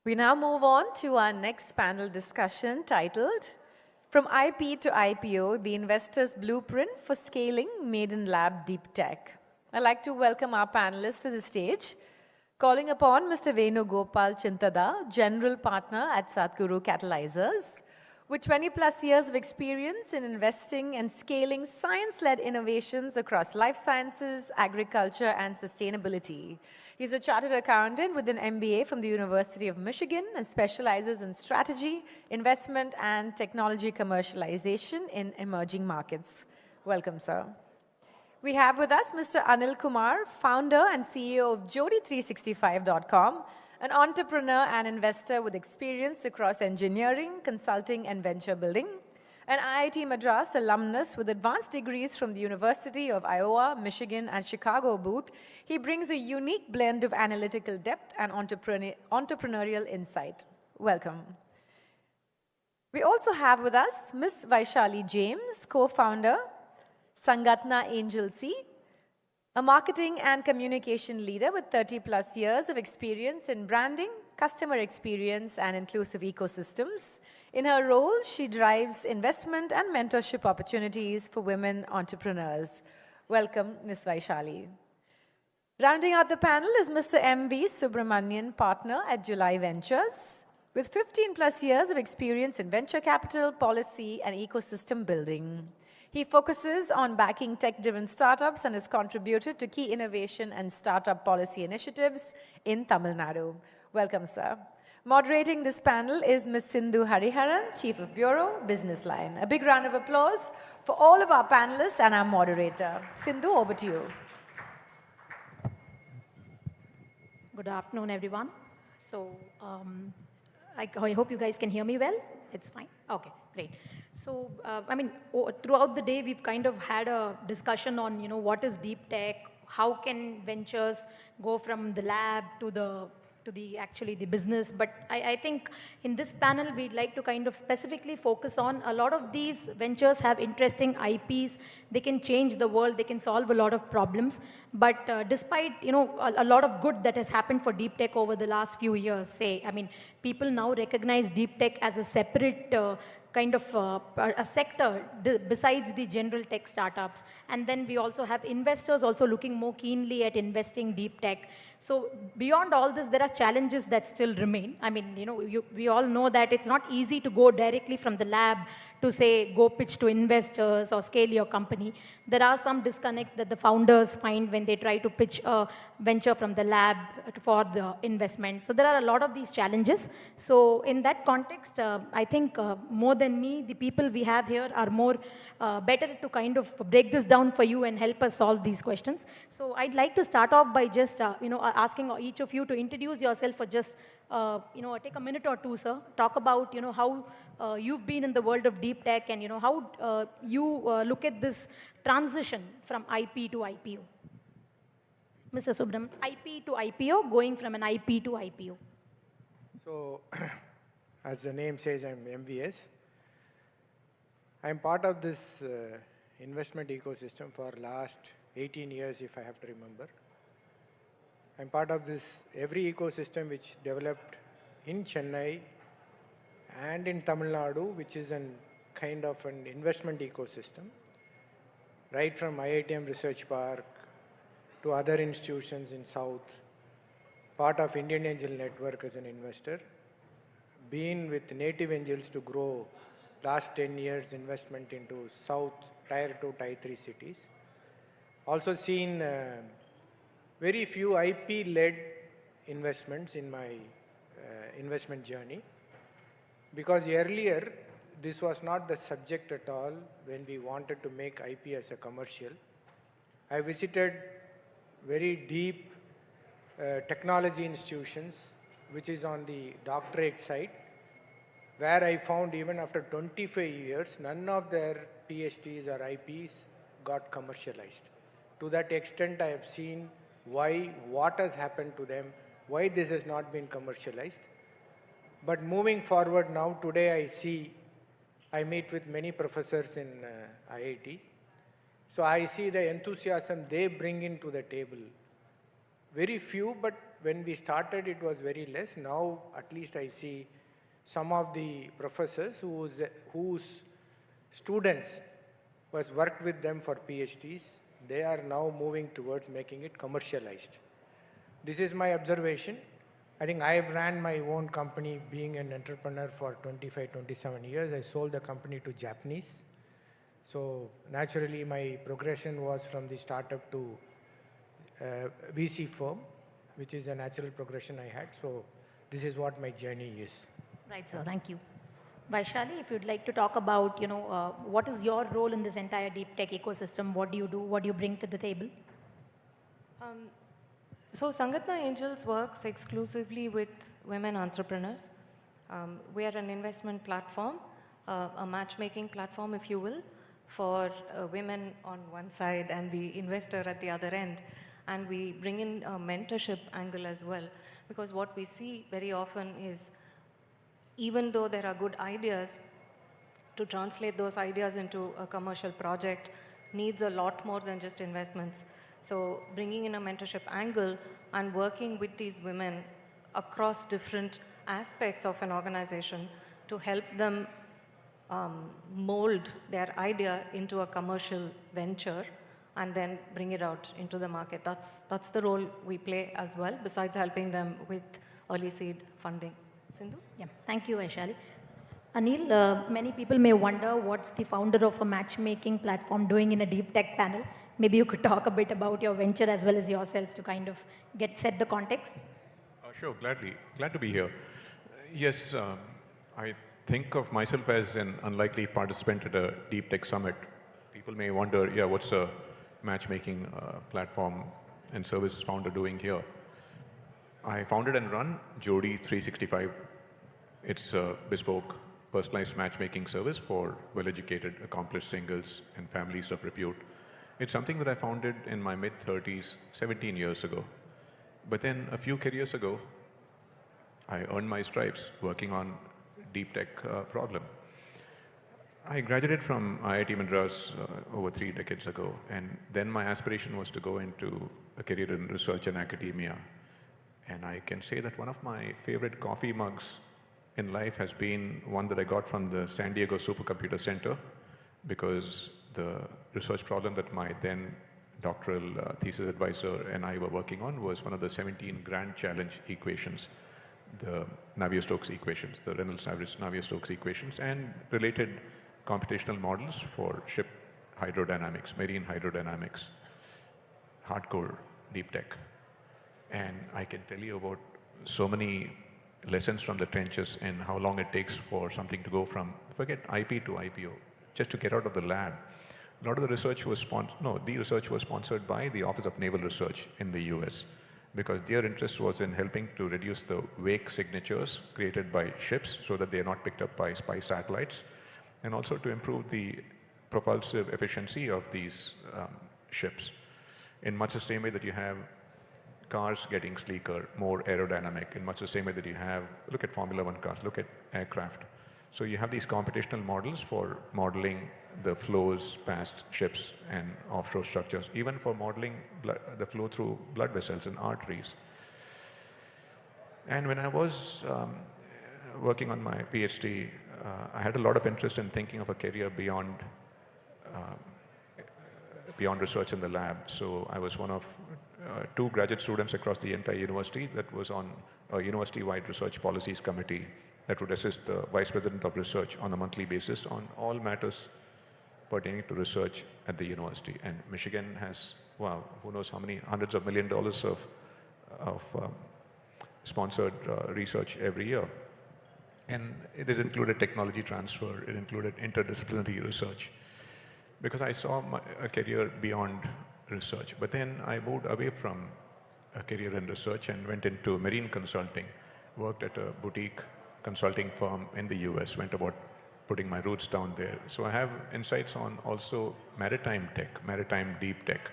We now move on to our next panel discussion titled From IP to IPO, the Investor's Blueprint for Scaling Maiden Lab Deep Tech. I'd like to welcome our panelists to the stage, calling upon Mr. Venugopal Chintada, General Partner at Satguru Catalyzers. With 20 plus years of experience in investing and scaling science-led innovations across life sciences, agriculture, and sustainability. He's a chartered accountant with an MBA from the University of Michigan and specializes in strategy, investment, and technology commercialization in emerging markets. Welcome, sir. We have with us Mr. Anil Kumar, founder and CEO of Jodi365.com, an entrepreneur and investor with experience across engineering, consulting, and venture building. An IIT Madras alumnus with advanced degrees from the University of Iowa, Michigan, and Chicago Booth, he brings a unique blend of analytical depth and entrepreneurial insight. Welcome. We also have with us Ms. Vaishali James, co-founder, Sangatna Angel C, a marketing and communication leader with 30 plus years of experience in branding, customer experience, and inclusive ecosystems. In her role, she drives investment and mentorship opportunities for women entrepreneurs. Welcome, Ms. Vaishali. Rounding out the panel is Mr. M.V. Subramanian, partner at July Ventures, with 15 plus years of experience in venture capital, policy, and ecosystem building. He focuses on backing tech-driven startups and has contributed to key innovation and startup policy initiatives in Tamil Nadu. Welcome, sir. Moderating this panel is Ms. Sindhu Hariharan, Chief of Bureau, Business Line. A big round of applause for all of our panelists and our moderator. Sindhu, over to you. Good afternoon, everyone. So, I hope you guys can hear me well. It's fine. Okay, great. So, throughout the day, we've kind of had a discussion on, what is deep tech, how can ventures go from the lab to the business. But I think in this panel, we'd like to kind of specifically focus on a lot of these ventures have interesting IPs. They can change the world. They can solve a lot of problems. But despite, a lot of good that has happened for deep tech over the last few years, people now recognize deep tech as a separate kind of a sector besides the general tech startups. And then we also have investors also looking more keenly at investing deep tech. So beyond all this, there are challenges that still remain. We all know that it's not easy to go directly from the lab to say, go pitch to investors or scale your company. There are some disconnects that the founders find when they try to pitch a venture from the lab for the investment. So there are a lot of these challenges. So in that context, I think more than me, the people we have here are more better to kind of break this down for you and help us solve these questions. So I'd like to start off by just, asking each of you to introduce yourself for just, take a minute or two, sir. Talk about, how you've been in the world of deep tech and, how you look at this transition from IP to IPO. Mr. Subram, IP to IPO, going from an IP to IPO. So, as the name says, I'm MVS. I'm part of this investment ecosystem for last 18 years, if I have to remember. I'm part of this every ecosystem which developed in Chennai and in Tamil Nadu, which is an kind of an investment ecosystem, right from IITM Research Park to other institutions in South, part of Indian Angel Network as an investor, been with native angels to grow last 10 years investment into South, Tier 2, Tier 3 cities. Also seen very few IP-led investments in my investment journey, because earlier this was not the subject at all when we wanted to make IP as a commercial. I visited very deep technology institutions, which is on the doctorate side, where I found even after 25 years, none of their PhDs or IPs got commercialized. To that extent, I have seen what has happened to them, why this has not been commercialized. But moving forward now, today I meet with many professors in IIT. So I see the enthusiasm they bring into the table. Very few, but when we started, it was very less. Now, at least I see some of the professors whose students was worked with them for PhDs. They are now moving towards making it commercialized. This is my observation. I think I've ran my own company being an entrepreneur for 25, 27 years. I sold the company to Japanese. So naturally, my progression was from the startup to VC firm, which is a natural progression I had. So this is what my journey is. Right, sir. Thank you. Vaishali, if you'd like to talk about, what is your role in this entire deep tech ecosystem? What do you do? What do you bring to the table? So Sangatna Angels works exclusively with women entrepreneurs. We are an investment platform, a matchmaking platform, if you will, for women on one side and the investor at the other end. And we bring in a mentorship angle as well, because what we see very often is, even though there are good ideas, to translate those ideas into a commercial project needs a lot more than just investments. So bringing in a mentorship angle and working with these women across different aspects of an organization to help them mold their idea into a commercial venture and then bring it out into the market. That's the role we play as well, besides helping them with early seed funding. Sindhu? Yeah, thank you, Vaishali. Anil, many people may wonder what's the founder of a matchmaking platform doing in a deep tech panel. Maybe you could talk a bit about your venture as well as yourself to kind of set the context. Sure, gladly. Glad to be here. Yes, I think of myself as an unlikely participant at a deep tech summit. People may wonder, yeah, what's a matchmaking platform and services founder doing here? I founded and run Jodi 365. It's a bespoke, personalized matchmaking service for well-educated, accomplished singles and families of repute. It's something that I founded in my mid-30s, 17 years ago. But then a few careers ago, I earned my stripes working on deep tech problem. I graduated from IIT Madras over 3 decades ago, and then my aspiration was to go into a career in research and academia. And I can say that one of my favorite coffee mugs in life has been one that I got from the San Diego Supercomputer Center, because the research problem that my then doctoral thesis advisor and I were working on was one of the 17 grand challenge equations, the Navier-Stokes equations, the Reynolds-Navier-Stokes equations, and related computational models for ship hydrodynamics, marine hydrodynamics, hardcore deep tech. And I can tell you about so many lessons from the trenches and how long it takes for something to go from, forget IP to IPO, just to get out of the lab. A lot of the research was sponsored by the Office of Naval Research in the US, because their interest was in helping to reduce the wake signatures created by ships so that they are not picked up by spy satellites, and also to improve the propulsive efficiency of these ships. In much the same way that you have cars getting sleeker, more aerodynamic, in much the same way that you have, look at Formula One cars, look at aircraft. So you have these computational models for modeling the flows past ships and offshore structures, even for modeling the flow through blood vessels and arteries. And when I was working on my PhD, I had a lot of interest in thinking of a career beyond research in the lab. So I was one of 2 graduate students across the entire university that was on a university-wide research policies committee that would assist the vice president of research on a monthly basis on all matters pertaining to research at the university. And Michigan has, wow, who knows how many hundreds of $1 million of sponsored research every year. And it included technology transfer, it included interdisciplinary research, because I saw a career beyond research. But then I moved away from a career in research and went into marine consulting, worked at a boutique consulting firm in the US, went about putting my roots down there. So I have insights on also maritime tech, maritime deep tech.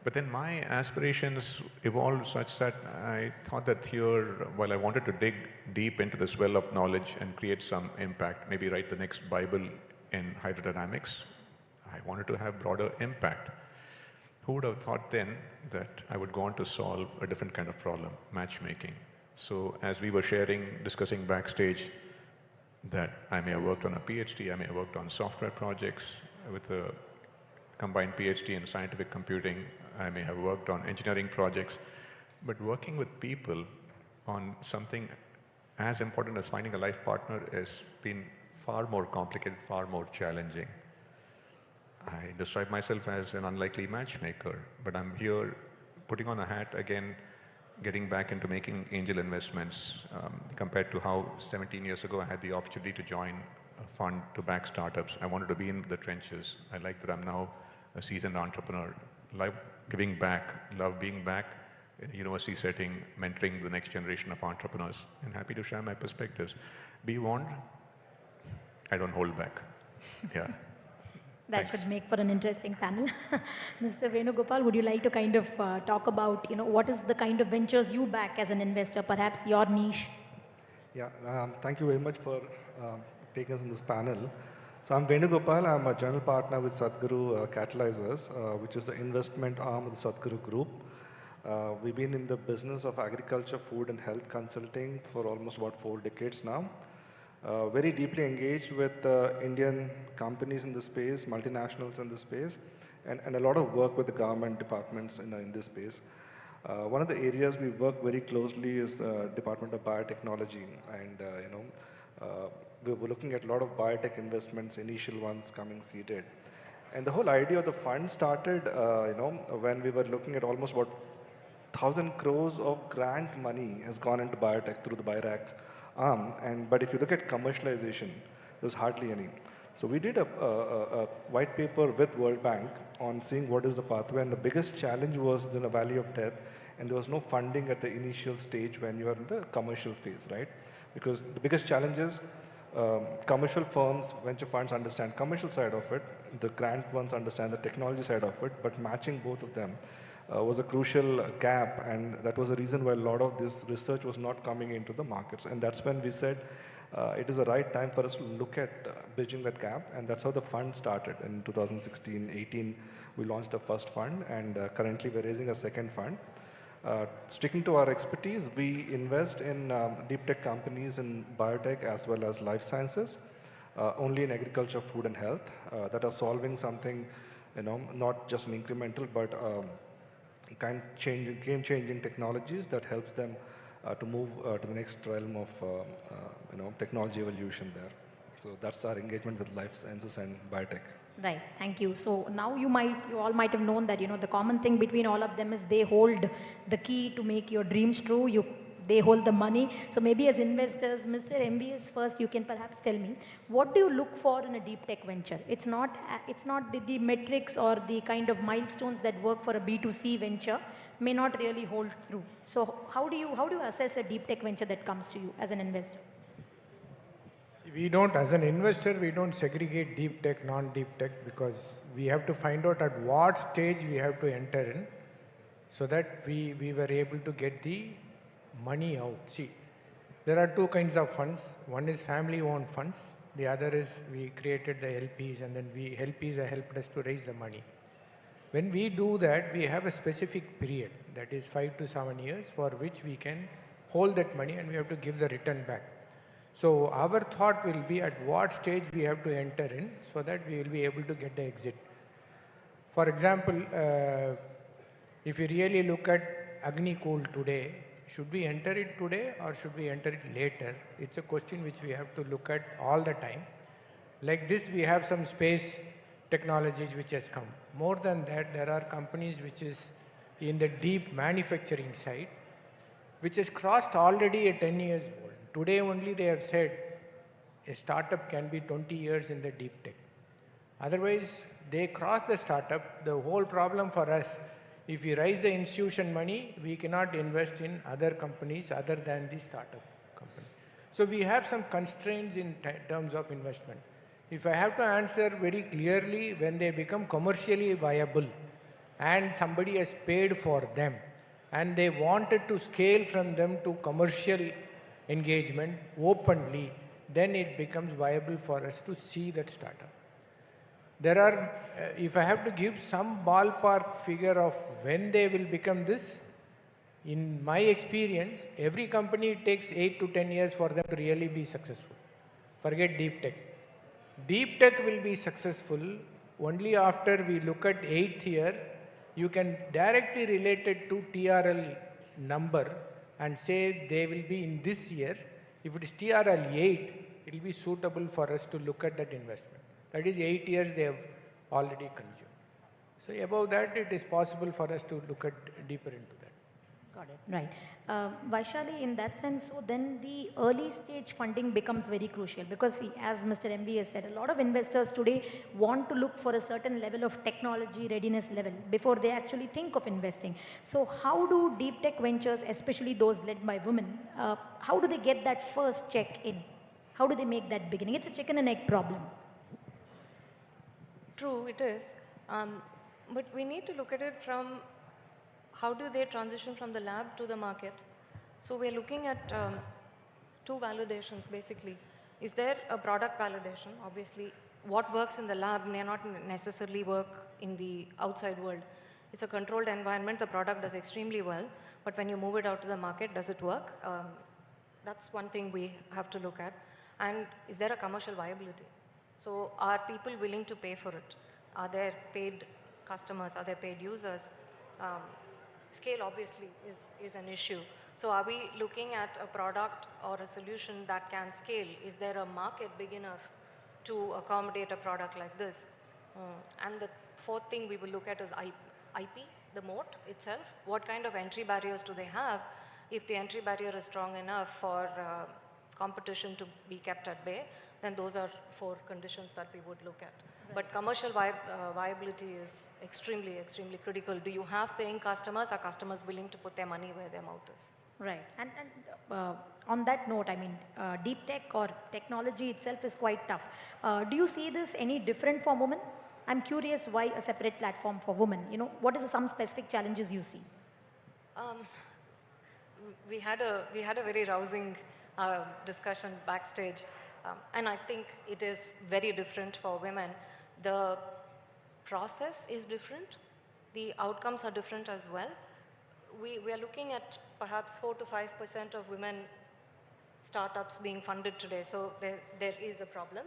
But then my aspirations evolved such that I thought that here, while I wanted to dig deep into this well of knowledge and create some impact, maybe write the next Bible in hydrodynamics, I wanted to have broader impact. Who would have thought then that I would go on to solve a different kind of problem, matchmaking? So as we were sharing, discussing backstage, that I may have worked on a PhD, I may have worked on software projects with a combined PhD in scientific computing, I may have worked on engineering projects, but working with people on something as important as finding a life partner has been far more complicated, far more challenging. I describe myself as an unlikely matchmaker, but I'm here putting on a hat again, getting back into making angel investments compared to how 17 years ago I had the opportunity to join a fund to back startups. I wanted to be in the trenches. I like that I'm now a seasoned entrepreneur. Love giving back, love being back in a university setting, mentoring the next generation of entrepreneurs, and happy to share my perspectives. Be warned, I don't hold back. Yeah. That Thanks. should make for an interesting panel. Mr. Venugopal, would you like to kind of talk about, what is the kind of ventures you back as an investor, perhaps your niche? Yeah, thank you very much for taking us in this panel. So I'm Venugopal, I'm a general partner with Sadhguru Catalyzers, which is the investment arm of the Sadhguru Group. We've been in the business of agriculture, food and health consulting for almost about 4 decades now. Very deeply engaged with Indian companies in the space, multinationals in the space, and a lot of work with the government departments in this space. One of the areas we work very closely is the Department of Biotechnology, and we were looking at a lot of biotech investments, initial ones coming seeded. And the whole idea of the fund started, when we were looking at almost about 1,000 crores of grant money has gone into biotech through the BIRAC arm. But if you look at commercialization, there's hardly any. So we did a white paper with World Bank on seeing what is the pathway, and the biggest challenge was in the valley of death, and there was no funding at the initial stage when you are in the commercial phase, right? Because the biggest challenge is commercial firms, venture funds understand commercial side of it, the grant ones understand the technology side of it, but matching both of them was a crucial gap, and that was the reason why a lot of this research was not coming into the markets. And that's when we said it is the right time for us to look at bridging that gap, and that's how the fund started. In 2016-18, we launched the first fund, and currently we're raising a second fund. Sticking to our expertise, we invest in deep tech companies in biotech as well as life sciences, only in agriculture, food and health, that are solving something, not just an incremental, but game-changing technologies that helps them to move to the next realm of technology evolution there. So that's our engagement with life sciences and biotech. Right, thank you. So now you all might have known that, the common thing between all of them is they hold the key to make your dreams true. They hold the money. So maybe as investors, Mr. MBS, first you can perhaps tell me, what do you look for in a deep tech venture? It's not the metrics or the kind of milestones that work for a B2C venture may not really hold true. So how do you assess a deep tech venture that comes to you as an investor? We don't, as an investor, we don't segregate deep tech, non-deep tech, because we have to find out at what stage we have to enter in so that we were able to get the money out. See, there are 2 kinds of funds. One is family-owned funds. The other is we created the LPs, and then LPs helped us to raise the money. When we do that, we have a specific period, that is 5 to 7 years, for which we can hold that money and we have to give the return back. So our thought will be at what stage we have to enter in so that we will be able to get the exit. For example, if you really look at Agni-Cool today, should we enter it today or should we enter it later? It's a question which we have to look at all the time. Like this, we have some space technologies which has come. More than that, there are companies which is in the deep manufacturing side, which has crossed already a 10 years old. Today only they have said a startup can be 20 years in the deep tech. Otherwise, they cross the startup. The whole problem for us, if we raise the institution money, we cannot invest in other companies other than the startup company. So we have some constraints in terms of investment. If I have to answer very clearly, when they become commercially viable and somebody has paid for them and they wanted to scale from them to commercial engagement openly, then it becomes viable for us to see that startup. There are, if I have to give some ballpark figure of when they will become this, in my experience, every company takes 8 to 10 years for them to really be successful. Forget deep tech. Deep tech will be successful only after we look at 8th year. You can directly relate it to TRL number and say they will be in this year. If it is TRL 8, it will be suitable for us to look at that investment. That is 8 years they have already consumed. So above that, it is possible for us to look at deeper into that. Got it. Right. Vaishali, in that sense, so then the early stage funding becomes very crucial because, see, as Mr. MV has said, a lot of investors today want to look for a certain level of technology readiness level before they actually think of investing. So how do deep tech ventures, especially those led by women, how do they get that first check in? How do they make that beginning? It's a chicken and egg problem. True, it is. But we need to look at it from how do they transition from the lab to the market. So we're looking at two validations basically. Is there a product validation? Obviously, what works in the lab may not necessarily work in the outside world. It's a controlled environment, the product does extremely well, but when you move it out to the market, does it work? That's one thing we have to look at. And is there a commercial viability? So are people willing to pay for it? Are there paid customers? Are there paid users? Scale obviously is an issue. So are we looking at a product or a solution that can scale? Is there a market big enough to accommodate a product like this? And the fourth thing we will look at is IP, the moat itself. What kind of entry barriers do they have? If the entry barrier is strong enough for competition to be kept at bay, then those are 4 conditions that we would look at. Right. But commercial viability is extremely, extremely critical. Do you have paying customers? Are customers willing to put their money where their mouth is? Right. And on that note, I mean, deep tech or technology itself is quite tough. Do you see this any different for women? I'm curious why a separate platform for women. You know, what are some specific challenges you see? We had a very rousing discussion backstage. And I think it is very different for women. The process is different. The outcomes are different as well. We are looking at perhaps 4 to 5% of women startups being funded today. So there is a problem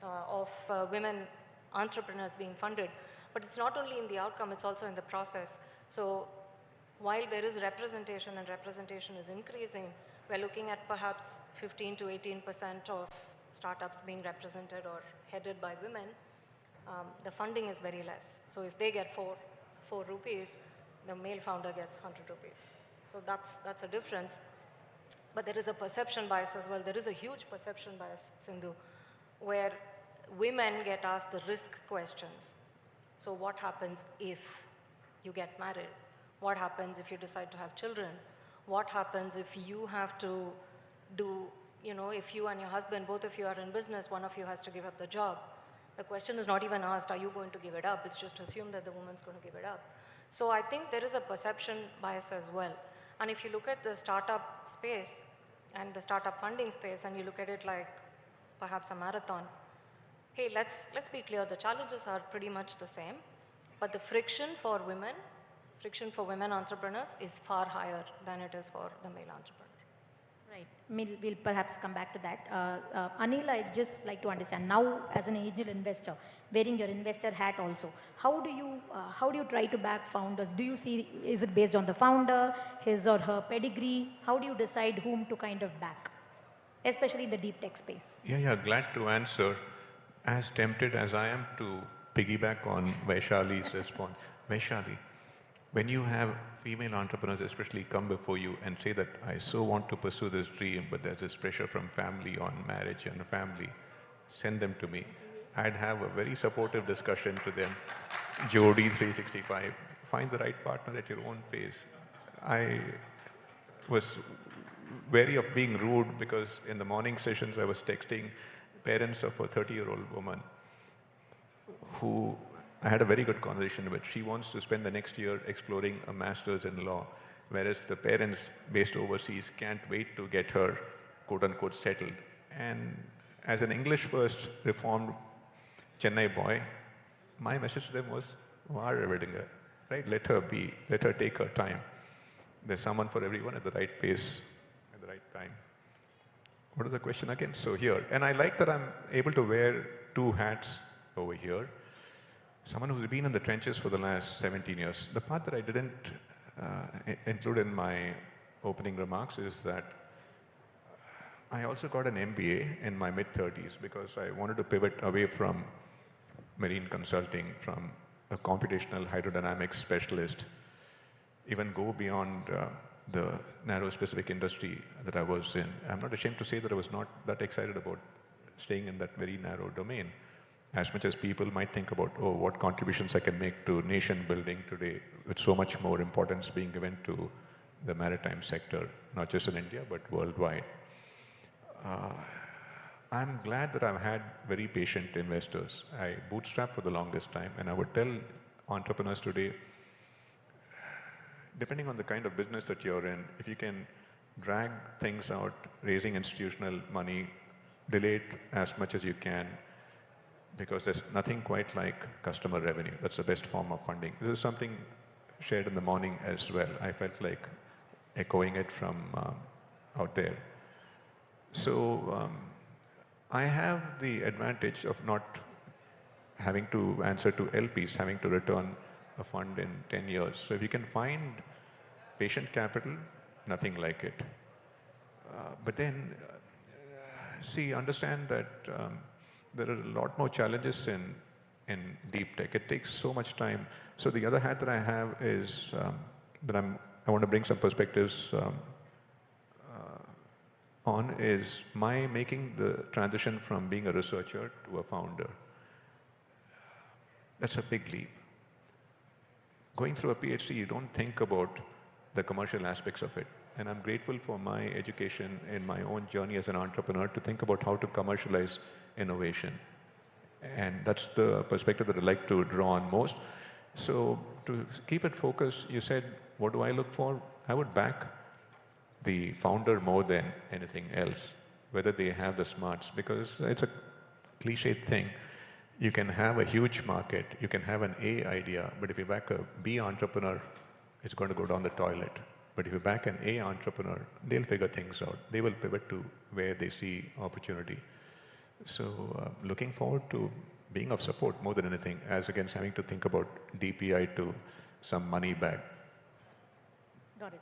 of women entrepreneurs being funded. But it's not only in the outcome, it's also in the process. So while there is representation and representation is increasing, we're looking at perhaps 15 to 18% of startups being represented or headed by women. The funding is very less. So if they get 4 rupees, the male founder gets 100 rupees. So that's a difference. But there is a perception bias as well. There is a huge perception bias, Sindhu, where women get asked the risk questions. So what happens if you get married? What happens if you decide to have children? What happens if you have to do, you know, if you and your husband, both of you are in business, one of you has to give up the job. The question is not even asked, are you going to give it up? It's just assumed that the woman's going to give it up. So I think there is a perception bias as well. And if you look at the startup space and the startup funding space and you look at it like perhaps a marathon, hey, let's be clear, the challenges are pretty much the same, but the friction for women entrepreneurs is far higher than it is for the male entrepreneur. Right. We'll perhaps come back to that. Anil, I'd just like to understand now as an angel investor, wearing your investor hat also, how do you try to back founders? Do you see, is it based on the founder, his or her pedigree? How do you decide whom to kind of back, especially in the deep tech space? Yeah, glad to answer. As tempted as I am to piggyback on Vaishali's response. Vaishali, when you have female entrepreneurs especially come before you and say that I so want to pursue this dream, but there's this pressure from family on marriage and family, send them to me. I'd have a very supportive discussion to them. Jodi 365, find the right partner at your own pace. I was wary of being rude because in the morning sessions I was texting parents of a 30-year-old woman who I had a very good conversation with. She wants to spend the next year exploring a master's in law, whereas the parents based overseas can't wait to get her quote-unquote settled. And as an English-first reformed Chennai boy, my message to them was, right? Let her be, let her take her time. There's someone for everyone at the right pace, at the right time. What is the question again? So here, and I like that I'm able to wear two hats over here. Someone who's been in the trenches for the last 17 years. The part that I didn't include in my opening remarks is that I also got an MBA in my mid-30s because I wanted to pivot away from marine consulting, from a computational hydrodynamics specialist, even go beyond the narrow specific industry that I was in. I'm not ashamed to say that I was not that excited about staying in that very narrow domain, as much as people might think about, oh, what contributions I can make to nation building today, with so much more importance being given to the maritime sector, not just in India, but worldwide. I'm glad that I've had very patient investors. I bootstrapped for the longest time, and I would tell entrepreneurs today, depending on the kind of business that you're in, if you can drag things out, raising institutional money, delay it as much as you can, because there's nothing quite like customer revenue. That's the best form of funding. This is something shared in the morning as well. I felt like echoing it from out there. So I have the advantage of not having to answer to LPs, having to return a fund in 10 years. So if you can find patient capital, nothing like it. But then, see, understand that there are a lot more challenges in deep tech. It takes so much time. So the other hat that I have is that I want to bring some perspectives on is my making the transition from being a researcher to a founder. That's a big leap. Going through a PhD, you don't think about the commercial aspects of it. And I'm grateful for my education in my own journey as an entrepreneur to think about how to commercialize innovation. And that's the perspective that I like to draw on most. So to keep it focused, you said, what do I look for? I would back the founder more than anything else, whether they have the smarts, because it's a cliched thing. You can have a huge market, you can have an A idea, but if you back a B entrepreneur, it's going to go down the toilet. But if you back an A entrepreneur, they'll figure things out. They will pivot to where they see opportunity. So looking forward to being of support more than anything, as against having to think about DPI to some money back. Got it.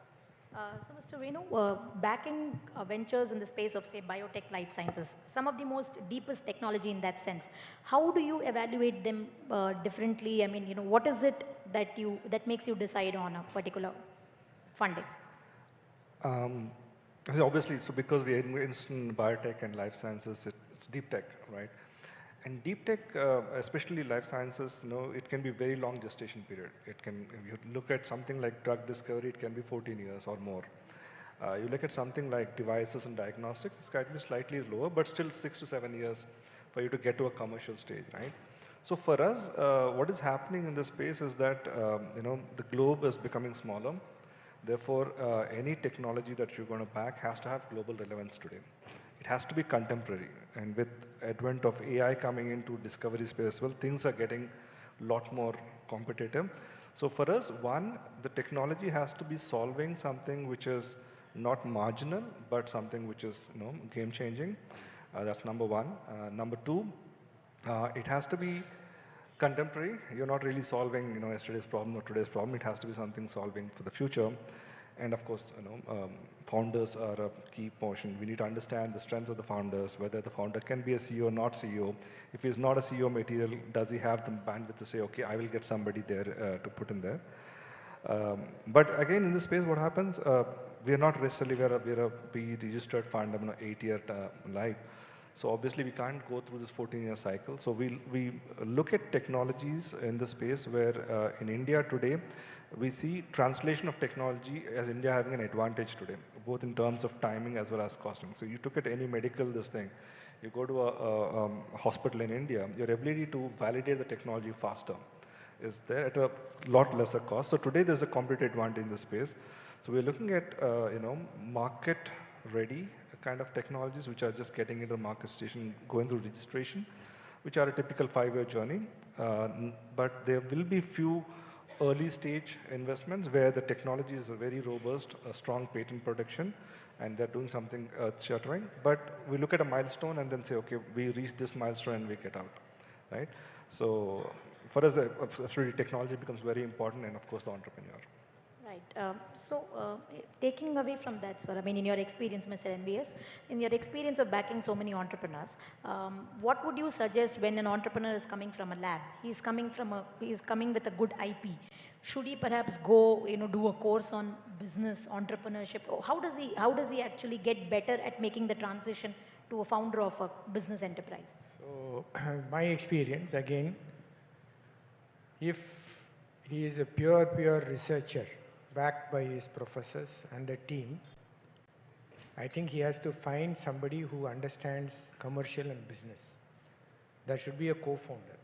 So, Mr. Venu, backing ventures in the space of, say, biotech, life sciences, some of the most deepest technology in that sense, how do you evaluate them differently? I mean, what is it that makes you decide on a particular funding? Obviously, so because we are in biotech and life sciences, it's deep tech, right? And deep tech, especially life sciences, it can be very long gestation period. It can, if you look at something like drug discovery, it can be 14 years or more. You look at something like devices and diagnostics, it's going to be slightly lower, but still 6 to 7 years for you to get to a commercial stage, right? So for us, what is happening in this space is that, the globe is becoming smaller. Therefore, any technology that you're going to back has to have global relevance today. It has to be contemporary. And with advent of AI coming into discovery space, well, things are getting a lot more competitive. So for us, one, the technology has to be solving something which is not marginal, but something which is, game changing. That's number one. Number two, it has to be contemporary. You're not really solving, yesterday's problem or today's problem. It has to be something solving for the future. And of course, founders are a key portion. We need to understand the strengths of the founders, whether the founder can be a CEO or not CEO. If he's not a CEO material, does he have the bandwidth to say, okay, I will get somebody there to put in there. But again, in this space, what happens, we are not necessarily, we're a PE-registered fund, 8-year life. So obviously, we can't go through this 14-year cycle. So we look at technologies in the space where in India today, we see translation of technology as India having an advantage today, both in terms of timing as well as costing. So you took at any medical, you go to a hospital in India, your ability to validate the technology faster is there at a lot lesser cost. So today there's a competitive advantage in the space. So we're looking at, market-ready kind of technologies which are just getting into the market station, going through registration. which are a typical 5-year journey. But there will be few early stage investments where the technology is very robust, a strong patent protection, and they're doing something earth-shattering. But we look at a milestone and then say, okay, we reach this milestone and we get out, right? So for us, absolutely technology becomes very important, and of course the entrepreneur. Right. Taking away from that, sir, I mean, in your experience, Mr. MBS, in your experience of backing so many entrepreneurs, what would you suggest when an entrepreneur is coming from a lab? He's coming with a good IP. Should he perhaps go, do a course on business entrepreneurship? Or how does he actually get better at making the transition to a founder of a business enterprise? So, my experience again, if he is a pure researcher, backed by his professors and the team, I think he has to find somebody who understands commercial and business. There should be a co-founder.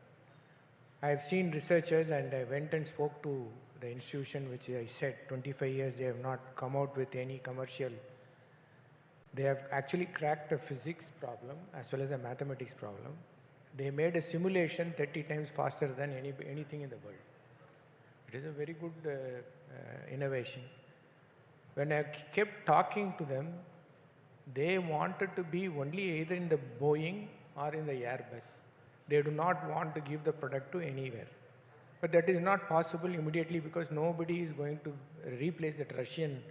I have seen researchers, and I went and spoke to the institution, which I said 25 years they have not come out with any commercial. They have actually cracked a physics problem as well as a mathematics problem. They made a simulation 30 times faster than anything in the world. It is a very good innovation. When I kept talking to them, they wanted to be only either in the Boeing or in the Airbus. They do not want to give the product to anywhere. But that is not possible immediately because nobody is going to replace that Russian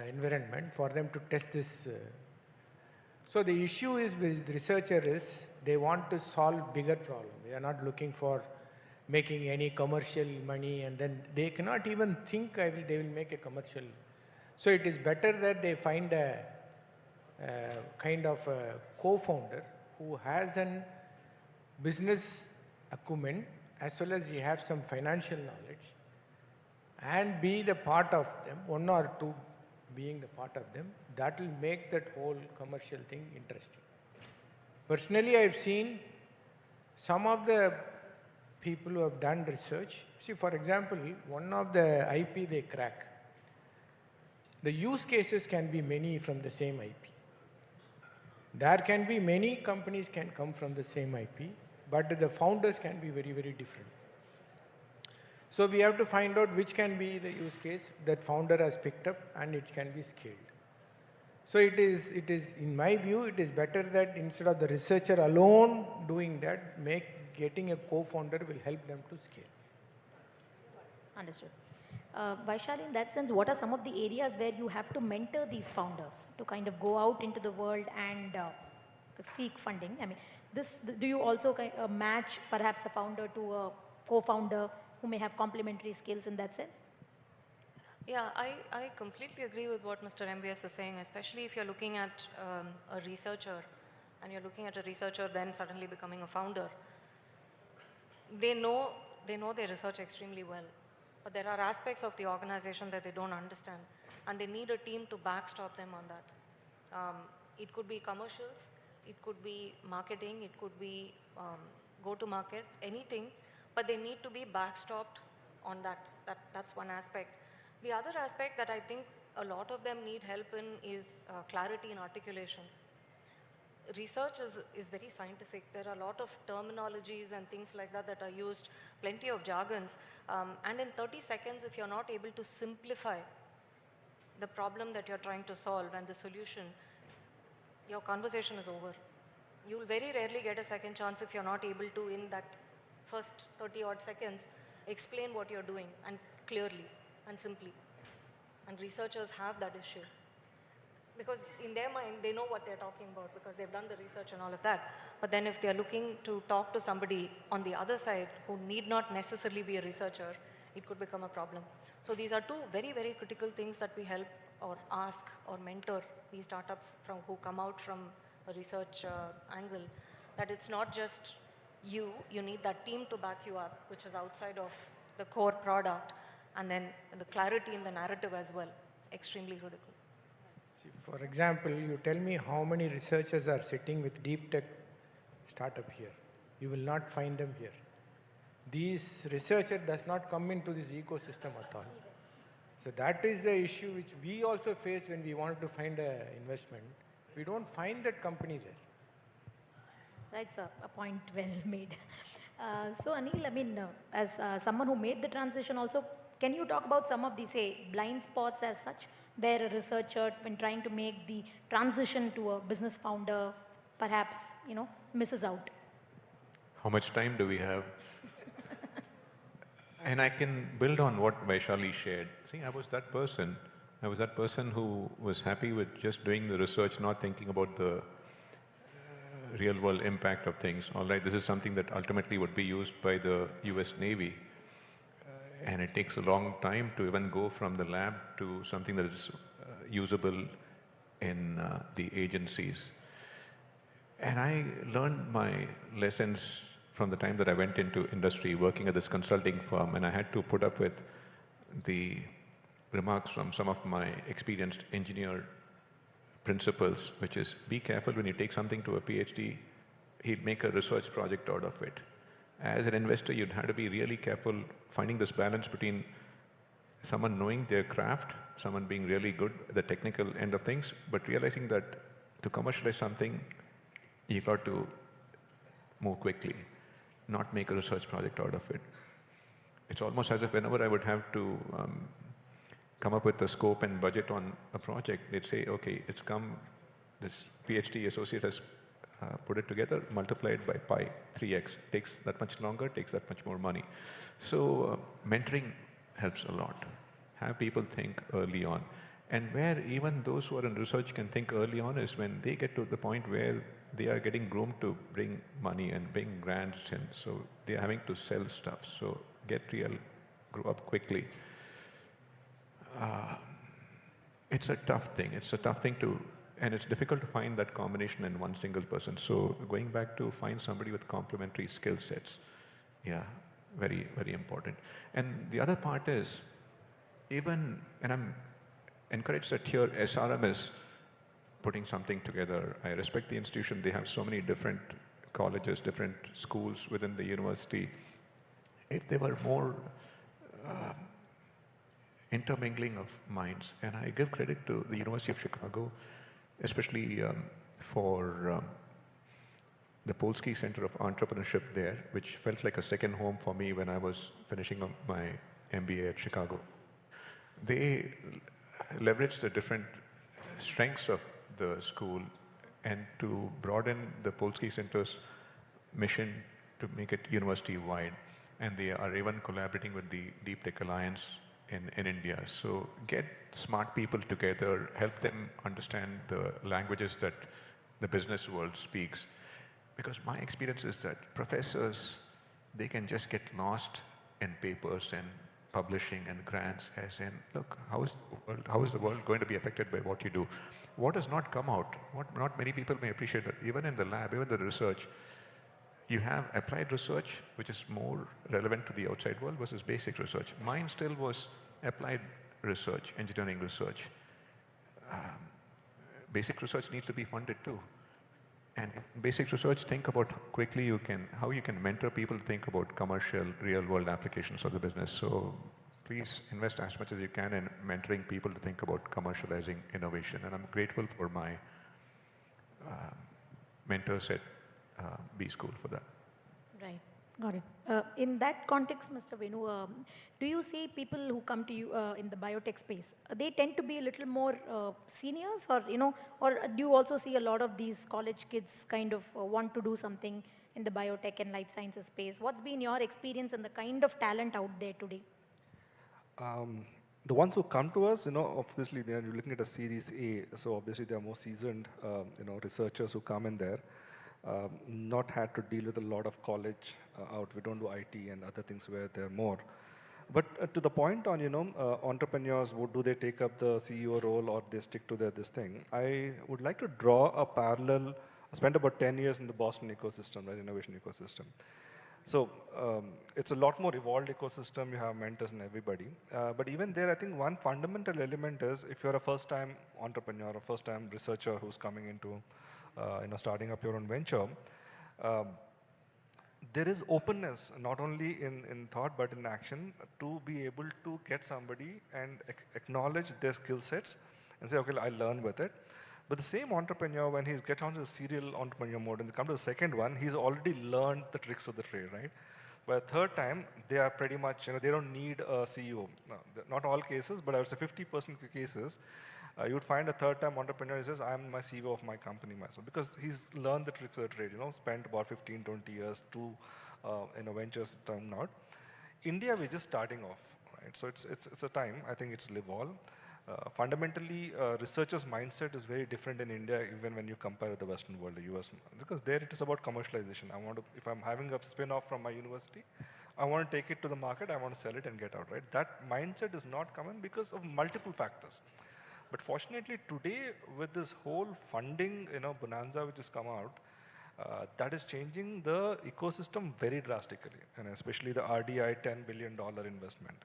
environment for them to test this. So the issue is with researchers is they want to solve bigger problems. They are not looking for making any commercial money, and then they cannot even think they will make a commercial. So it is better that they find a kind of a co-founder who has an business acumen as well as he have some financial knowledge and be the part of them, one or two being the part of them. That will make that whole commercial thing interesting. Personally, I've seen some of the people who have done research. See, for example, one of the IP they crack, the use cases can be many from the same IP. There can be many companies can come from the same IP, but the founders can be very, very different. So we have to find out which can be the use case that founder has picked up and it can be scaled. So it is, in my view, it is better that instead of the researcher alone doing that, getting a co-founder will help them to scale. Understood. Vaishali, in that sense, what are some of the areas where you have to mentor these founders to kind of go out into the world and seek funding? I mean, do you also match perhaps a founder to a co-founder who may have complementary skills in that sense? Yeah, I completely agree with what Mr. MBS is saying, especially if you're looking at a researcher and you're looking at a researcher then suddenly becoming a founder. They know their research extremely well, but there are aspects of the organization that they don't understand, and they need a team to backstop them on that. It could be commercials, it could be marketing, it could be go-to-market, anything, but they need to be backstopped on that. That's one aspect. The other aspect that I think a lot of them need help in is clarity in articulation. Research is very scientific. There are a lot of terminologies and things like that that are used, plenty of jargons. And in 30 seconds, if you're not able to simplify the problem that you're trying to solve and the solution, your conversation is over. You'll very rarely get a second chance if you're not able to, in that first 30 odd seconds, explain what you're doing and clearly and simply. And researchers have that issue. Because in their mind, they know what they're talking about because they've done the research and all of that. But then if they're looking to talk to somebody on the other side who need not necessarily be a researcher, it could become a problem. So these are two very, very critical things that we help or ask or mentor these startups who come out from a research angle, that it's not just you need that team to back you up, which is outside of the core product, and then the clarity in the narrative as well, extremely critical. For example, you tell me how many researchers are sitting with deep tech startup here. You will not find them here. These researcher does not come into this ecosystem at all. So that is the issue which we also face when we want to find an investment. We don't find that company there. That's a point well made. So Anil, I mean, as someone who made the transition also, can you talk about some of the, say, blind spots as such, where a researcher, when trying to make the transition to a business founder, perhaps, misses out? How much time do we have? And I can build on what Vaishali shared. See, I was that person. I was that person who was happy with just doing the research, not thinking about the real world impact of things. All right, this is something that ultimately would be used by the US Navy. And it takes a long time to even go from the lab to something that is usable in the agencies. And I learned my lessons from the time that I went into industry working at this consulting firm, and I had to put up with the remarks from some of my experienced engineer principles, which is be careful when you take something to a PhD, he'd make a research project out of it. As an investor, you'd have to be really careful finding this balance between someone knowing their craft, someone being really good at the technical end of things, but realizing that to commercialize something, you got to move quickly, not make a research project out of it. It's almost as if whenever I would have to come up with a scope and budget on a project, they'd say, okay, it's come, this PhD associate has put it together, multiplied by pi, 3x. Takes that much longer, takes that much more money. So mentoring helps a lot. Have people think early on. And where even those who are in research can think early on is when they get to the point where they are getting groomed to bring money and bring grants, and so they're having to sell stuff. So get real, grow up quickly. It's a tough thing. It's a tough thing to, and it's difficult to find that combination in one single person. So going back to find somebody with complementary skill sets, yeah, very, very important. And the other part is, even, and I'm encouraged that here SRM is putting something together. I respect the institution. They have so many different colleges, different schools within the university. If there were more intermingling of minds, and I give credit to the University of Chicago, especially for the Polsky Center of Entrepreneurship there, which felt like a second home for me when I was finishing up my MBA at Chicago. They leveraged the different strengths of the school and to broaden the Polsky Center's mission to make it university-wide. And they are even collaborating with the Deep Tech Alliance in India. So get smart people together, help them understand the languages that the business world speaks. Because my experience is that professors, they can just get lost in papers and publishing and grants, as in, look, how is the world going to be affected by what you do? What has not come out, what not many people may appreciate that even in the lab, even the research, you have applied research, which is more relevant to the outside world versus basic research. Mine still was applied research, engineering research. Basic research needs to be funded too. And basic research, think about quickly how you can mentor people to think about commercial, real-world applications of the business. So please invest as much as you can in mentoring people to think about commercializing innovation. And I'm grateful for my mentors at B School for that. Right, got it. In that context, Mr. Venu, do you see people who come to you in the biotech space, they tend to be a little more seniors, or or do you also see a lot of these college kids kind of want to do something in the biotech and life sciences space? What's been your experience and the kind of talent out there today? The ones who come to us, obviously they are looking at a Series A, so obviously they are more seasoned, researchers who come in there. Not had to deal with a lot of college out. We don't do IT and other things where they're more. But to the point on, entrepreneurs, do they take up the CEO role or they stick to this thing? I would like to draw a parallel. I spent about 10 years in the Boston ecosystem, right, innovation ecosystem. So it's a lot more evolved ecosystem. You have mentors and everybody. But even there, I think one fundamental element is if you're a first-time entrepreneur or first-time researcher who's coming into starting up your own venture, there is openness, not only in thought, but in action, to be able to get somebody and acknowledge their skill sets and say, okay, I'll learn with it. But the same entrepreneur, when he gets onto the serial entrepreneur mode and they come to the second one, he's already learned the tricks of the trade, right? By the third time, they are pretty much, they don't need a CEO. No, not all cases, but I would say 50% cases, you would find a third-time entrepreneur who says, I'm my CEO of my company myself, because he's learned the tricks of the trade, spent about 15, 20 years to, ventures turn out. India, we're just starting off, right? So it's a time, I think it's evolve. Fundamentally, researchers' mindset is very different in India, even when you compare with the Western world, the US, because there it is about commercialization. If I'm having a spin-off from my university, I want to take it to the market, I want to sell it and get out, right? That mindset is not common because of multiple factors. But fortunately, today, with this whole funding, bonanza which has come out, that is changing the ecosystem very drastically, and especially the RDI $10 billion investment.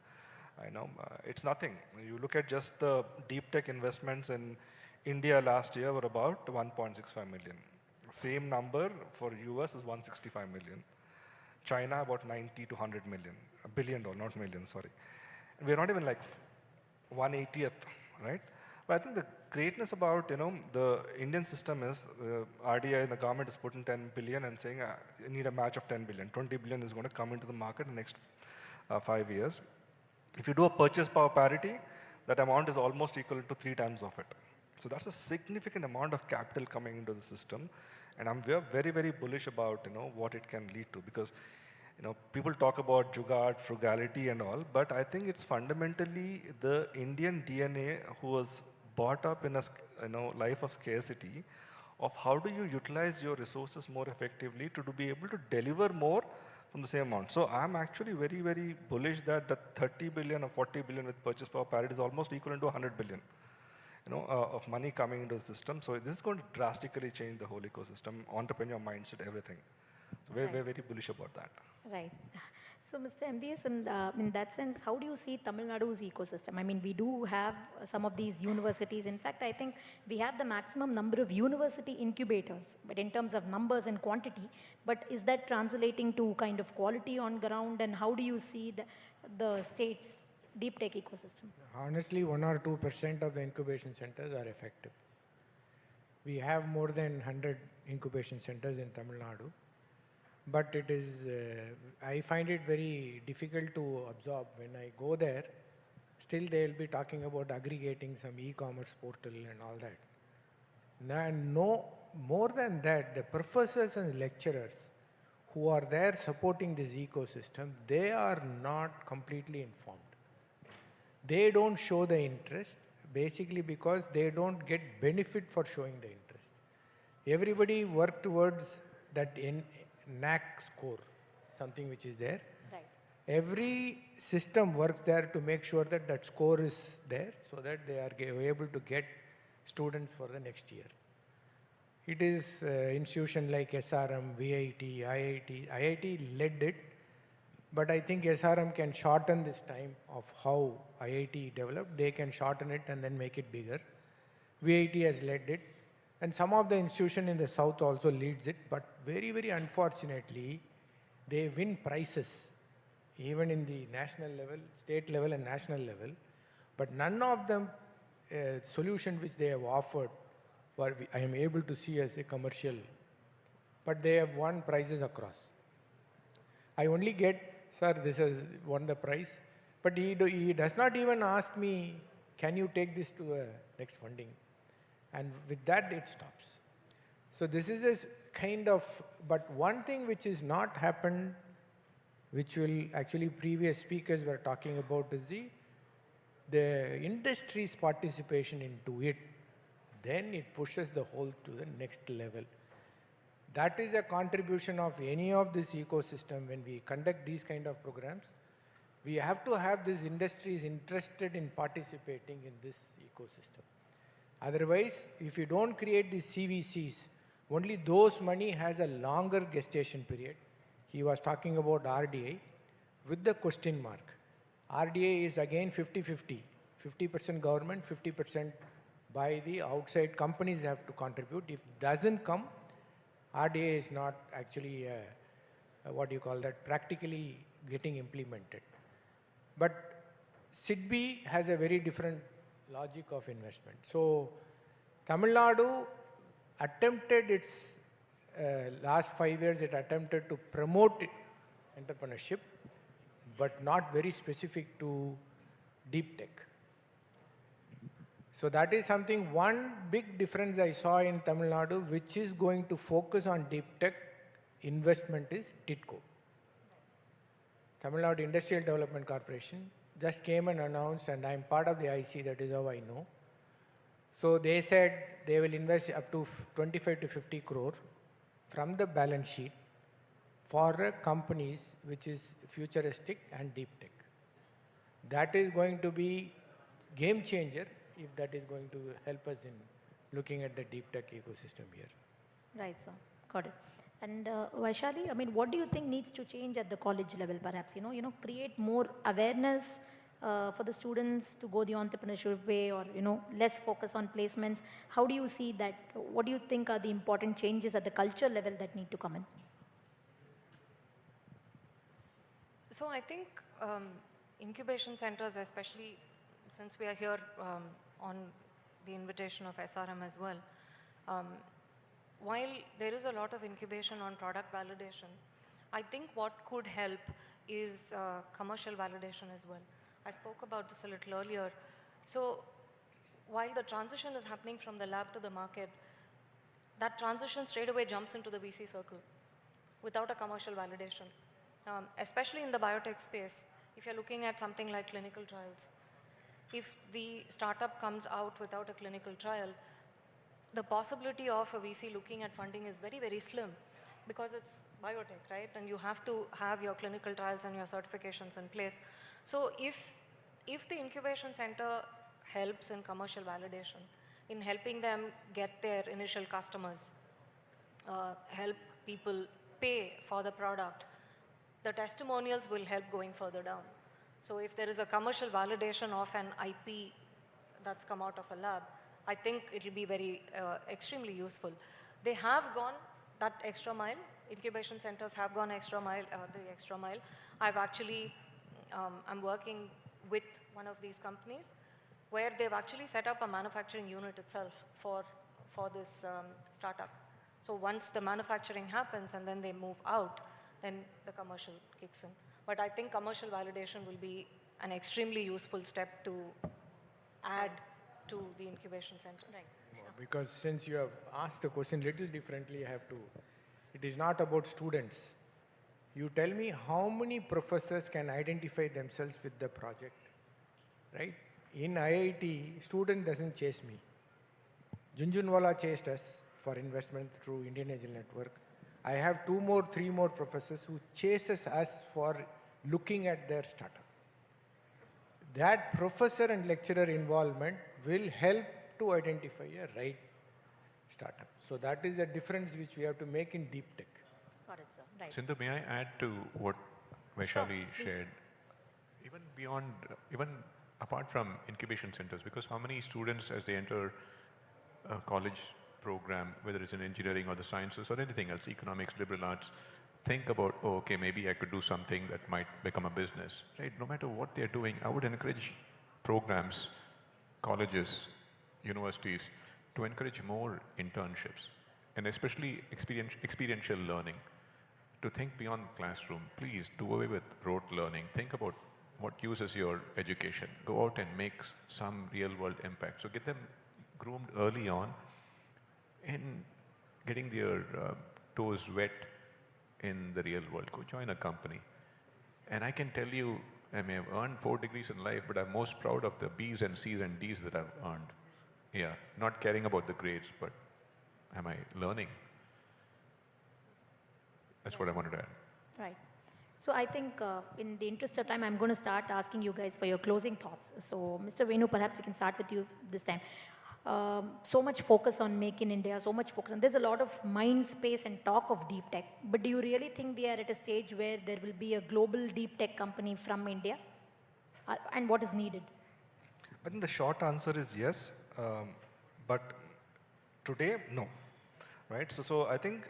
I know it's nothing. You look at just the deep tech investments in India last year were about 1.65 million. Same number for US is 165 million. China about 90 to 100 million, $1 billion, not million, sorry. We're not even like 1/80th, right? But I think the greatness about the Indian system is RDI and the government is putting 10 billion and saying you need a match of 10 billion. 20 billion is going to come into the market in the next 5 years. If you do a purchase power parity, that amount is almost equal to 3 times of it. So that's a significant amount of capital coming into the system, and we're very, very bullish about what it can lead to, because people talk about jugaad, frugality and all, but I think it's fundamentally the Indian DNA who was brought up in a life of scarcity, of how do you utilize your resources more effectively to be able to deliver more from the same amount. So I'm actually very, very bullish that the 30 billion or 40 billion with purchase power parity is almost equivalent to 100 billion, of money coming into the system. So this is going to drastically change the whole ecosystem, entrepreneur mindset, everything. So we're very bullish about that. Right. So, Mr. MBS, in that sense, how do you see Tamil Nadu's ecosystem? I mean, we do have some of these universities. In fact, I think we have the maximum number of university incubators, but in terms of numbers and quantity. But is that translating to kind of quality on ground? And how do you see the state's deep tech ecosystem? Honestly, 1 or 2% of the incubation centers are effective. We have more than 100 incubation centers in Tamil Nadu. But it is, I find it very difficult to absorb. When I go there, still they'll be talking about aggregating some e-commerce portal and all that. No, more than that, the professors and lecturers who are there supporting this ecosystem, they are not completely informed. They don't show the interest, basically because they don't get benefit for showing the interest. Everybody work towards that NAC score, something which is there. Right. Every system works there to make sure that that score is there, so that they are able to get students for the next year. It is institution like SRM, VIT, IIT. IIT led it, but I think SRM can shorten this time of how IIT developed. They can shorten it and then make it bigger. VIT has led it. And some of the institution in the south also leads it, but very, very unfortunately, they win prizes, even in the national level, state level and national level. But none of them solution which they have offered, I am able to see as a commercial, but they have won prizes across. I only get, sir, this has won the prize, but he does not even ask me, can you take this to a next funding? And with that, it stops. So this is a kind of, but one thing which is not happened, which will actually previous speakers were talking about, is the industry's participation into it. Then it pushes the whole to the next level. That is a contribution of any of this ecosystem. When we conduct these kind of programs, we have to have these industries interested in participating in this ecosystem. Otherwise, if you don't create these CVCs, only those money has a longer gestation period. He was talking about RDI with the question mark. RDI is again 50-50. 50% government, 50% by the outside companies have to contribute. If it doesn't come, RDI is not actually, practically getting implemented. But SIDBI has a very different logic of investment. So Tamil Nadu attempted its last 5 years, it attempted to promote entrepreneurship, but not very specific to deep tech. So that is something, one big difference I saw in Tamil Nadu, which is going to focus on deep tech investment is TIDCO. Tamil Nadu Industrial Development Corporation just came and announced, and I'm part of the IC, that is how I know. So they said they will invest up to 25 to 50 crore from the balance sheet for companies which is futuristic and deep tech. That is going to be game changer if that is going to help us in looking at the deep tech ecosystem here. Right, sir. Got it. And Vaishali, I mean, what do you think needs to change at the college level, perhaps? Create more awareness for the students to go the entrepreneurship way, or less focus on placements. How do you see that? What do you think are the important changes at the culture level that need to come in? So I think incubation centers, especially since we are here on the invitation of SRM as well, while there is a lot of incubation on product validation, I think what could help is commercial validation as well. I spoke about this a little earlier. So while the transition is happening from the lab to the market, that transition straight away jumps into the VC circle without a commercial validation. Especially in the biotech space, if you're looking at something like clinical trials, if the startup comes out without a clinical trial, the possibility of a VC looking at funding is very, very slim, because it's biotech, right? And you have to have your clinical trials and your certifications in place. So if the incubation center helps in commercial validation, in helping them get their initial customers, help people pay for the product, the testimonials will help going further down. So if there is a commercial validation of an IP that's come out of a lab, I think it will be very extremely useful. They have gone that extra mile. Incubation centers have gone the extra mile. I've actually, I'm working with one of these companies where they've actually set up a manufacturing unit itself for this startup. So once the manufacturing happens and then they move out, then the commercial kicks in. But I think commercial validation will be an extremely useful step to add to the incubation center. Right. Because since you have asked the question little differently, I have to, it is not about students. You tell me how many professors can identify themselves with the project, right? In IIT, student doesn't chase me. Junjunwala chased us for investment through Indigenization network. I have 2 more, 3 more professors who chases us for looking at their startup. That professor and lecturer involvement will help to identify a right startup. So that is the difference which we have to make in deep tech. Got it, sir. Right. Sindhu, may I add to what Vaishali shared? Even beyond, even apart from incubation centers, because how many students as they enter a college program, whether it's in engineering or the sciences or anything else, economics, liberal arts, think about, oh, okay, maybe I could do something that might become a business, right? No matter what they're doing, I would encourage programs, colleges, universities to encourage more internships, and especially experiential learning, to think beyond the classroom. Please do away with rote learning. Think about what uses your education. Go out and make some real world impact. So get them groomed early on in getting their toes wet in the real world. Go join a company. And I can tell you, I may have earned 4 degrees in life, but I'm most proud of the B's and C's and D's that I've earned. Yeah, not caring about the grades, but am I learning? That's what I wanted to add. Right. So I think in the interest of time, I'm going to start asking you guys for your closing thoughts. So Mr. Venu, perhaps we can start with you this time. So much focus on Make in India, so much focus, and there's a lot of mind space and talk of deep tech. But do you really think we are at a stage where there will be a global deep tech company from India? And what is needed? I think the short answer is yes, but today, no. Right? So I think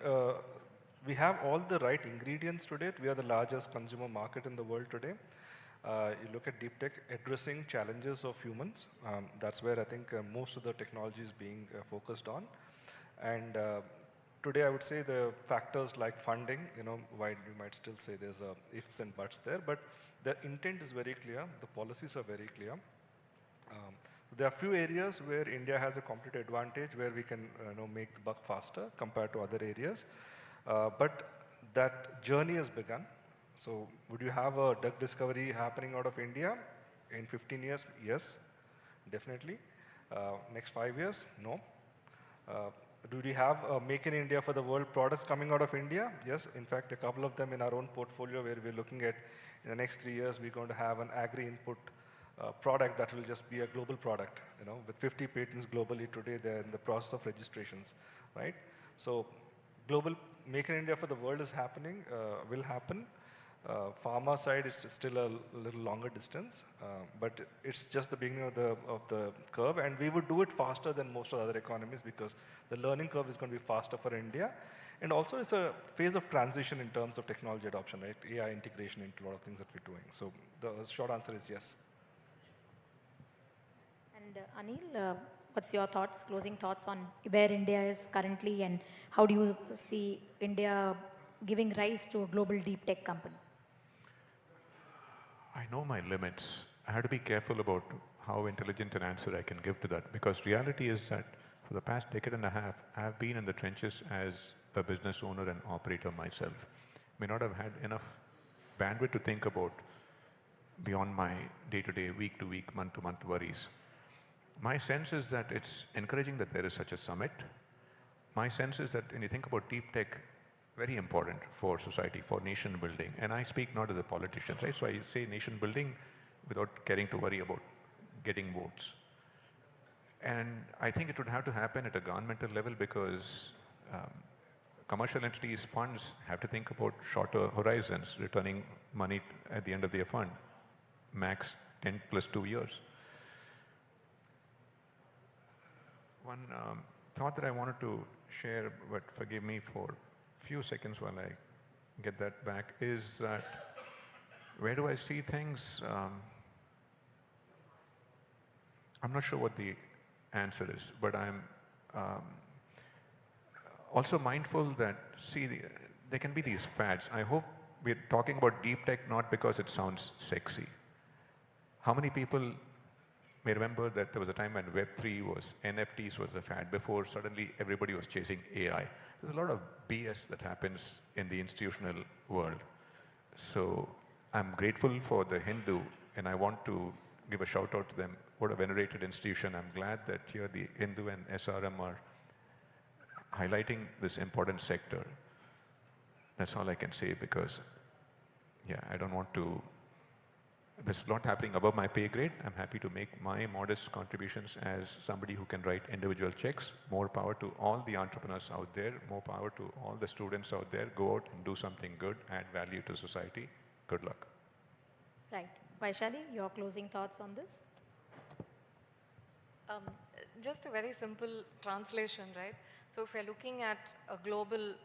we have all the right ingredients today. We are the largest consumer market in the world today. You look at deep tech addressing challenges of humans. That's where I think most of the technology is being focused on. And today I would say the factors like funding, while you might still say there's ifs and buts there, but the intent is very clear, the policies are very clear. There are few areas where India has a competitive advantage where we can make the buck faster compared to other areas. But that journey has begun. So would you have a drug discovery happening out of India in 15 years? Yes, definitely. Next 5 years? No. Do we have Make in India for the World products coming out of India? Yes. In fact, a couple of them in our own portfolio where we're looking at in the next 3 years, we're going to have an agri-input product that will just be a global product. With 50 patents globally today, they're in the process of registrations, right? So global Make in India for the World is happening, will happen. Pharma side is still a little longer distance, but it's just the beginning of the curve, and we would do it faster than most of the other economies because the learning curve is going to be faster for India, and also it's a phase of transition in terms of technology adoption, right? AI integration into a lot of things that we're doing. So the short answer is yes. And Anil, what's your thoughts, closing thoughts on where India is currently, and how do you see India giving rise to a global deep tech company? I know my limits. I have to be careful about how intelligent an answer I can give to that, because reality is that for the past decade and a half, I have been in the trenches as a business owner and operator myself. May not have had enough bandwidth to think about beyond my day-to-day, week-to-week, month-to-month worries. My sense is that it's encouraging that there is such a summit. My sense is that when you think about deep tech, very important for society, for nation building. And I speak not as a politician, right? So I say nation building without caring to worry about getting votes. And I think it would have to happen at a governmental level because commercial entities' funds have to think about shorter horizons, returning money at the end of their fund, max 10 plus 2 years. One thought that I wanted to share, but forgive me for few seconds while I get that back, is that where do I see things? I'm not sure what the answer is, but I'm also mindful that, there can be these fads. I hope we're talking about deep tech not because it sounds sexy. How many people may remember that there was a time when Web3 NFTs was a fad before suddenly everybody was chasing AI. There's a lot of BS that happens in the institutional world. So I'm grateful for the Hindu, and I want to give a shout out to them. What a venerated institution. I'm glad that here the Hindu and SRM are highlighting this important sector. That's all I can say because, I don't want to. There's a lot happening above my pay grade. I'm happy to make my modest contributions as somebody who can write individual checks. More power to all the entrepreneurs out there. More power to all the students out there. Go out and do something good, add value to society. Good luck. Right. Vaishali, your closing thoughts on this? Just a very simple translation, right? So if we're looking at a global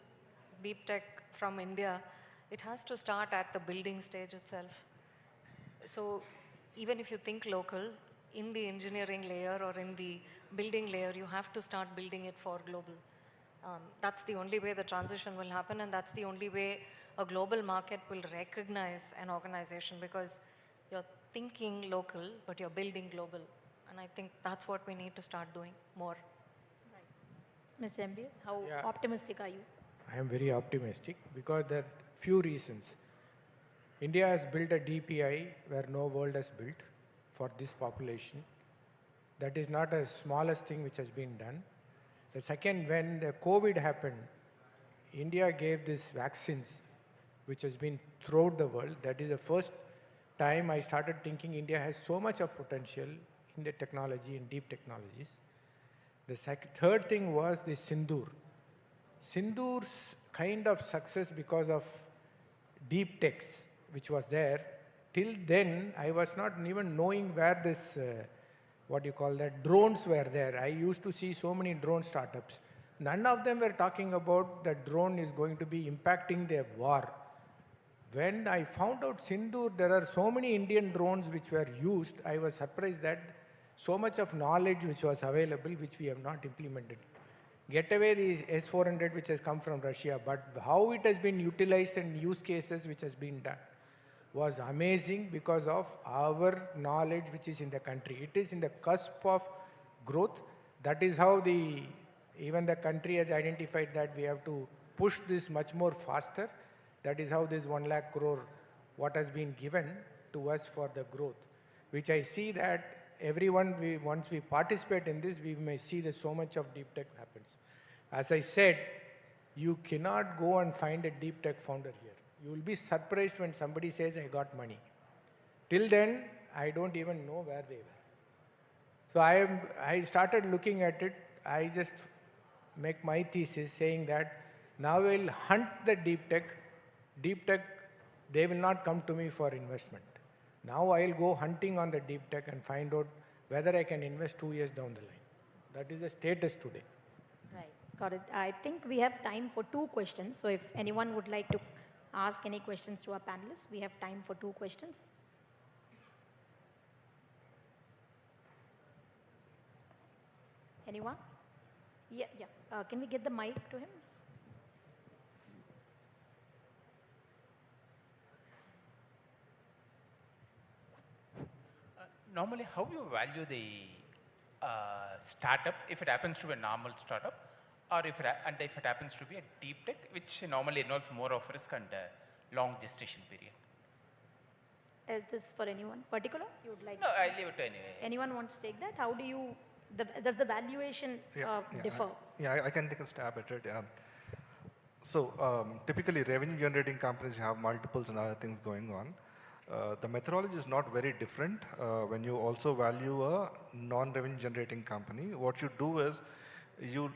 deep tech from India, it has to start at the building stage itself. So even if you think local, in the engineering layer or in the building layer, you have to start building it for global. That's the only way the transition will happen, and that's the only way a global market will recognize an organization, because you're thinking local, but you're building global. And I think that's what we need to start doing more. Right. Mr. MBS, how optimistic are you? I am very optimistic because there are few reasons. India has built a DPI where no world has built for this population. That is not the smallest thing which has been done. The second, when the COVID happened, India gave these vaccines which has been throughout the world. That is the first time I started thinking India has so much of potential in the technology and deep technologies. The third thing was the Sindoor. Sindoor's kind of success because of deep techs which was there. Till then, I was not even knowing where this, drones were there. I used to see so many drone startups. None of them were talking about that drone is going to be impacting their war. when I found out Sindoor, there are so many Indian drones which were used, I was surprised that so much of knowledge which was available, which we have not implemented. Get away the S-400 which has come from Russia, but how it has been utilized and use cases which has been done was amazing because of our knowledge which is in the country. It is in the cusp of growth. That is how even the country has identified that we have to push this much more faster. That is how this 1 lakh crore, what has been given to us for the growth, which I see that everyone, once we participate in this, we may see that so much of deep tech happens. As I said, you cannot go and find a deep tech founder here. You will be surprised when somebody says, I got money. Till then, I don't even know where they were. So I started looking at it. I just make my thesis saying that now we'll hunt the deep tech. Deep tech, they will not come to me for investment. Now I'll go hunting on the deep tech and find out whether I can invest 2 years down the line. That is the status today. Right, got it. I think we have time for 2 questions. So if anyone would like to ask any questions to our panelists, we have time for 2 questions. Anyone? Yeah. Can we get the mic to him? Normally, how you value the startup if it happens to be a normal startup, or if it happens to be a deep tech, which normally involves more of risk and long gestation period? Is this for anyone particular? You would like? No, I leave it to anyway. Anyone wants to take that? How do you? Does the valuation differ? I can take a stab at it. Typically, revenue generating companies have multiples and other things going on. The methodology is not very different when you also value a non-revenue generating company. What you do is you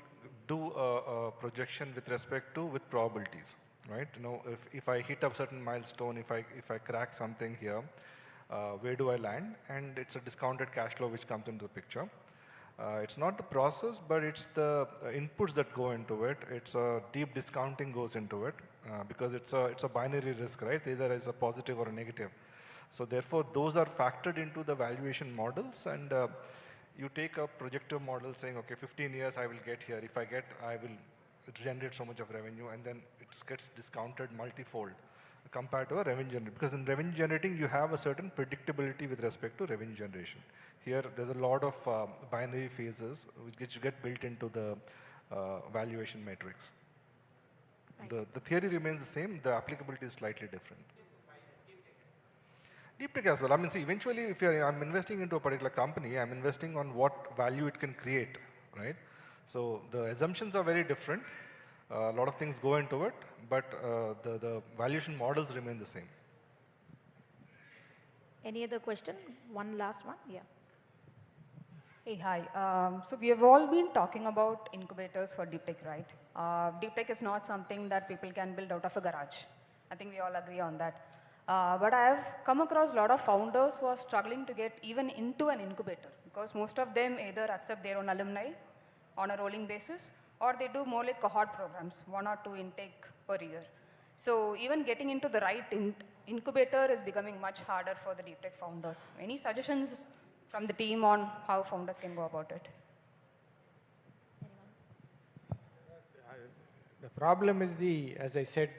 do a projection with respect to with probabilities, right? You know, if I hit a certain milestone, if I crack something here, where do I land? And it's a discounted cash flow which comes into the picture. It's not the process, but it's the inputs that go into it. It's a deep discounting goes into it because it's a binary risk, right? Either is a positive or a negative. So therefore, those are factored into the valuation models, and you take a projective model saying, okay, 15 years I will get here. If I will generate so much of revenue, and then it gets discounted multifold compared to a revenue generating. Because in revenue generating, you have a certain predictability with respect to revenue generation. Here, there's a lot of binary phases which get built into the valuation matrix. The theory remains the same. The applicability is slightly different. Deep tech as well. I mean, see, eventually, if I'm investing into a particular company, I'm investing on what value it can create, right? So the assumptions are very different. A lot of things go into it, but the valuation models remain the same. Any other question? One last one? Yeah. Hey, hi. So we have all been talking about incubators for deep tech, right? Deep tech is not something that people can build out of a garage. I think we all agree on that. But I have come across a lot of founders who are struggling to get even into an incubator because most of them either accept their own alumni on a rolling basis or they do more like cohort programs, 1 or 2 intake per year. So even getting into the right incubator is becoming much harder for the deep tech founders. Any suggestions from the team on how founders can go about it? The problem is as I said,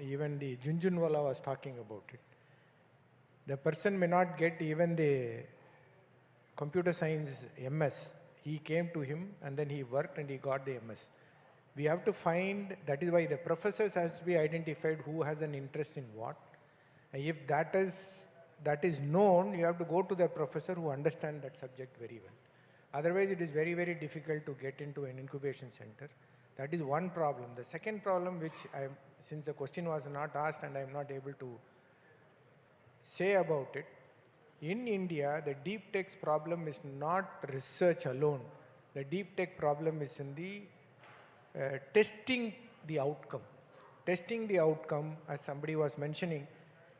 even the Junjunwala was talking about it. The person may not get even the computer science MS. He came to him and then he worked and he got the MS. We have to find, that is why the professors has to be identified who has an interest in what. And if that is known, you have to go to the professor who understands that subject very well. Otherwise, it is very, very difficult to get into an incubation center. That is one problem. The second problem, which since the question was not asked and I am not able to say about it, in India, the deep tech's problem is not research alone. The deep tech problem is in the testing the outcome. Testing the outcome, as somebody was mentioning,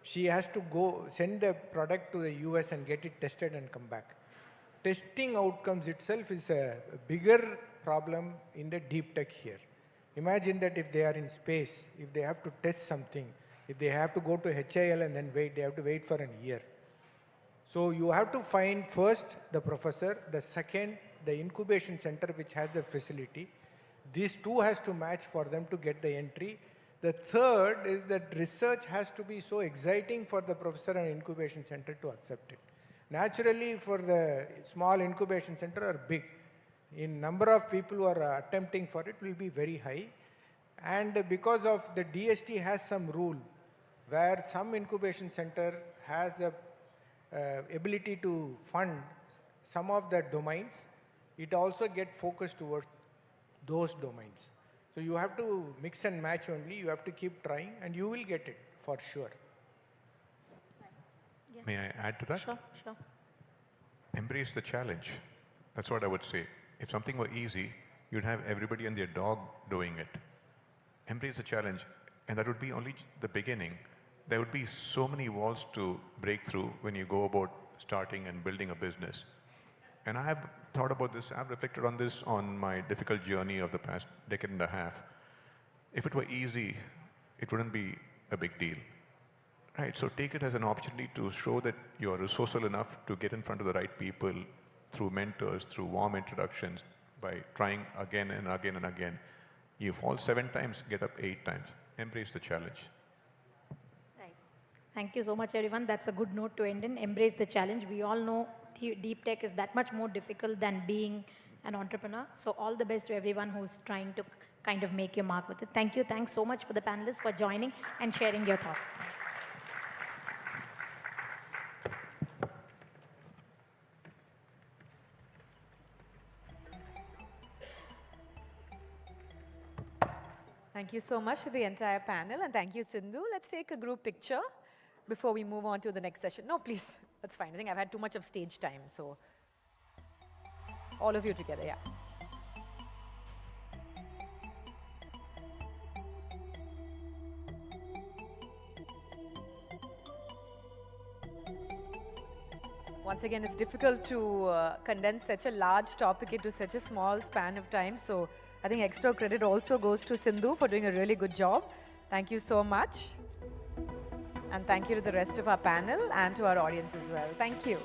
she has to go send the product to the US and get it tested and come back. Testing outcomes itself is a bigger problem in the deep tech here. Imagine that if they are in space, if they have to test something, If they have to go to HIL and then wait, they have to wait for a year. So you have to find first the professor, the second the incubation center which has the facility. These two has to match for them to get the entry. The third is that research has to be so exciting for the professor and incubation center to accept it. Naturally, for the small incubation center or big, in number of people who are attempting for it will be very high. And because of the DST has some rule where some incubation center has a ability to fund some of the domains, it also get focused towards those domains. So you have to mix and match only, you have to keep trying and you will get it for sure. Yeah. May I add to that? Sure, sure. Embrace the challenge. That's what I would say. If something were easy, you'd have everybody and their dog doing it. Embrace the challenge, and that would be only the beginning. There would be so many walls to break through when you go about starting and building a business. And I have thought about this, I've reflected on this on my difficult journey of the past decade and a half. If it were easy, it wouldn't be a big deal. Right, so take it as an opportunity to show that you're resourceful enough to get in front of the right people through mentors, through warm introductions, by trying again and again and again. You fall 7 times, get up 8 times. Embrace the challenge. Right. Thank you so much, everyone. That's a good note to end in. Embrace the challenge. We all know deep tech is that much more difficult than being an entrepreneur. So all the best to everyone who's trying to kind of make your mark with it. Thank you. Thanks so much for the panelists for joining and sharing your thoughts. Thank you so much to the entire panel, and thank you, Sindhu. Let's take a group picture before we move on to the next session. No, please, that's fine. I think I've had too much of stage time, so all of you together, yeah. Once again, it's difficult to condense such a large topic into such a small span of time, so I think extra credit also goes to Sindhu for doing a really good job. Thank you so much. And thank you to the rest of our panel and to our audience as well. Thank you.